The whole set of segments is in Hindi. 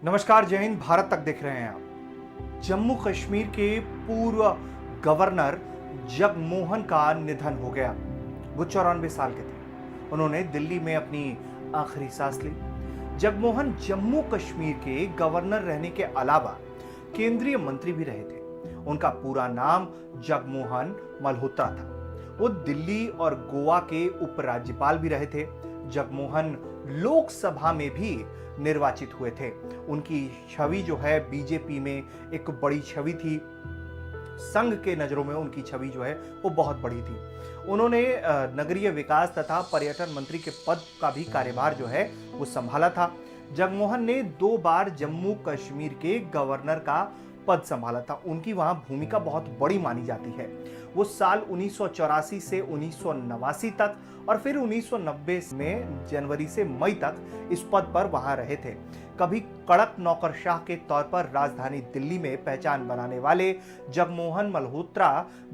नमस्कार, जय हिंद। भारत तक देख रहे हैं आप। जम्मू कश्मीर के पूर्व गवर्नर जगमोहन का निधन हो गया। वो 94 साल के थे। उन्होंने दिल्ली में अपनी आखिरी सांस ली। जगमोहन जम्मू कश्मीर के गवर्नर रहने के अलावा केंद्रीय मंत्री भी रहे थे। उनका पूरा नाम जगमोहन मल्होत्रा था। वो दिल्ली और गोवा के उपराज्यपाल भी रहे थे। जगमोहन लोकसभा में भी निर्वाचित हुए थे। उनकी छवि जो है बीजेपी में एक बड़ी छवि थी। संघ के नजरों में उनकी छवि जो है वो बहुत बड़ी थी। उन्होंने नगरीय विकास तथा पर्यटन मंत्री के पद का भी कार्यभार जो है वो संभाला था। जगमोहन ने 2 बार जम्मू कश्मीर के गवर्नर का पद संभाला था। उनकी वहां भूमिका बहुत बड़ी मानी जाती है। वो साल 1984 से 1989 तक और फिर 1990 में जनवरी से मई तक इस पद पर वहां रहे थे। कभी कड़क नौकरशाह के तौर पर राजधानी दिल्ली में पहचान बनाने वाले जगमोहन मल्होत्रा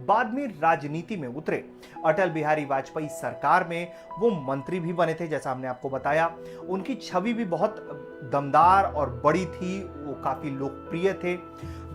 बाद में राजनीति में उतरे। अटल बिहारी वाजपेयी सरकार में वो मंत्री भी बने थे, जैसा हमने आपको बताया। उनकी छवि भी बहुत दमदार और बड़ी थी। वो काफी लोकप्रिय थे।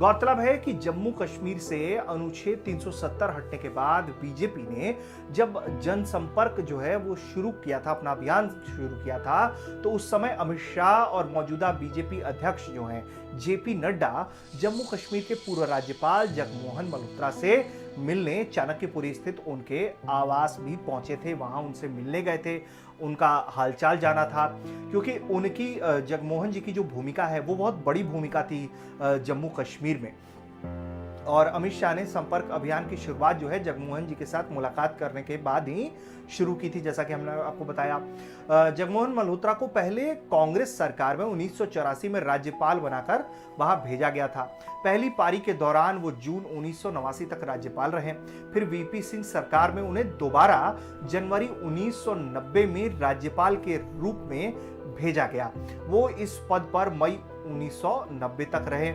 गौरतलब है कि जम्मू कश्मीर से अनुच्छेद 370 हटने के बाद बीजेपी ने जब जनसंपर्क जो है वो शुरू किया था, अपना अभियान शुरू किया था, तो उस समय अमित शाह और मौजूदा बीजेपी अध्यक्ष जो हैं जेपी नड्डा जम्मू कश्मीर के पूर्व राज्यपाल जगमोहन मल्होत्रा से मिलने चाणक्यपुरी स्थित उनके आवास भी पहुंचे थे। वहां उनसे मिलने गए थे, उनका हालचाल जाना था, क्योंकि उनकी जगमोहन जी की जो भूमिका है वो बहुत बड़ी भूमिका थी जम्मू कश्मीर में। और अमित शाह ने संपर्क अभियान की शुरुआत जो है जगमोहन जी के साथ मुलाकात करने के बाद ही शुरू की थी, जैसा कि हमने आपको बताया। जगमोहन मल्होत्रा को पहले कांग्रेस सरकार में 1984 में राज्यपाल बनाकर वहां भेजा गया था। पहली पारी के दौरान वो जून 1989 तक राज्यपाल रहे। फिर वीपी सिंह सरकार में उन्हें दोबारा जनवरी 1990 में राज्यपाल के रूप में भेजा गया। वो इस पद पर मई 1990 तक रहे।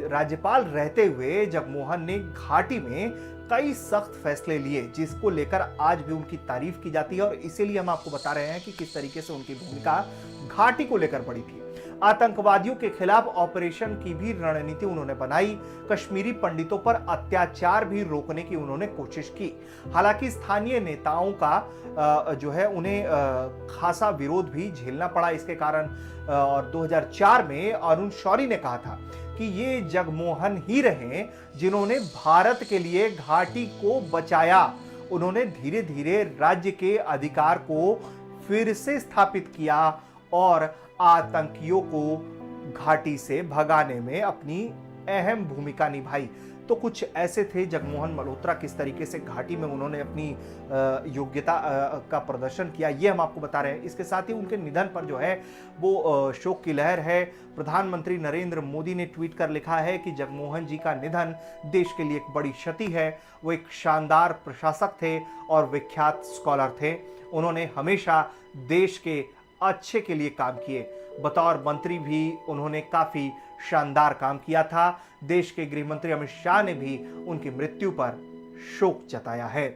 राज्यपाल रहते हुए जगमोहन ने घाटी में कई सख्त फैसले लिए, जिसको लेकर आज भी उनकी तारीफ की जाती है। और इसीलिए हम आपको बता रहे हैं कि किस तरीके से उनकी भूमिका घाटी को लेकर बड़ी थी। आतंकवादियों के खिलाफ ऑपरेशन की भी रणनीति उन्होंने बनाई। कश्मीरी पंडितों पर अत्याचार भी रोकने की उन्होंने कोशिश की। हालांकि स्थानीय नेताओं का जो है उन्हें खासा विरोध भी झेलना पड़ा इसके कारण। और 2004 में अरुण शौरी ने कहा था कि ये जगमोहन ही रहे जिन्होंने भारत के लिए घाटी को बचाया। उन्होंने धीरे धीरे राज्य के अधिकार को फिर से स्थापित किया और आतंकियों को घाटी से भगाने में अपनी अहम भूमिका निभाई। तो कुछ ऐसे थे जगमोहन मल्होत्रा, किस तरीके से घाटी में उन्होंने अपनी योग्यता का प्रदर्शन किया, ये हम आपको बता रहे हैं। इसके साथ ही उनके निधन पर जो है वो शोक की लहर है। प्रधानमंत्री नरेंद्र मोदी ने ट्वीट कर लिखा है कि जगमोहन जी का निधन देश के लिए एक बड़ी क्षति है। वो एक शानदार प्रशासक थे और विख्यात स्कॉलर थे। उन्होंने हमेशा देश के अच्छे के लिए काम किए। बतौर मंत्री भी उन्होंने काफी शानदार काम किया था। देश के गृह मंत्री अमित शाह ने भी उनकी मृत्यु पर शोक जताया है।